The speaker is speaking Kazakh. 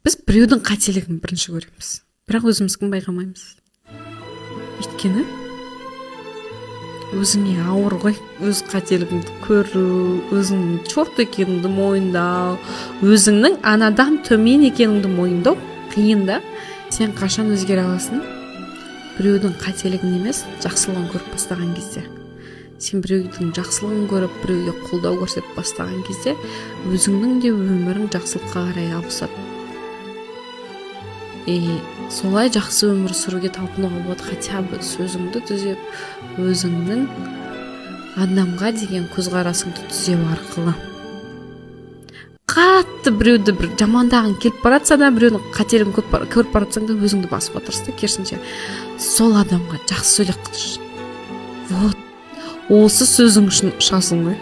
Біз біреудің қателігін бірінші көреміз, бірақ өзіміздің байқамаймыз. Өйткені өзіңе ауыр ғой, өз қателігіңді көру, өзіңнің чорт екеніңді мойындау, өзіңнің анадан төмен екеніңді мойындау қиын да. Сен қашан өзгере аласың? Біреудің қателігін емес, жақсылығын көріп бастаған кезде. Сен біреудің жақсылығын көріп, біреуге қолдау көрсетіп бастаған кезде, өзіңнің де өмірің жақсылыққа қарай ауысады. Солай жақсы өмір сүруге талпынуға болады, хотя бы сөзіңді түзеп, өзіңнің адамға деген көзқарасыңды түзеу арқылы. Қатты біреуді бір жамандағың келіп баратса да, біреудің қателігін көріп баратсаң да, өзіңді басуға тырыс та, керісінше сол адамға жақсы сөйлеп қалшы. Вот, осы сөзің үшін ұшасың ғой.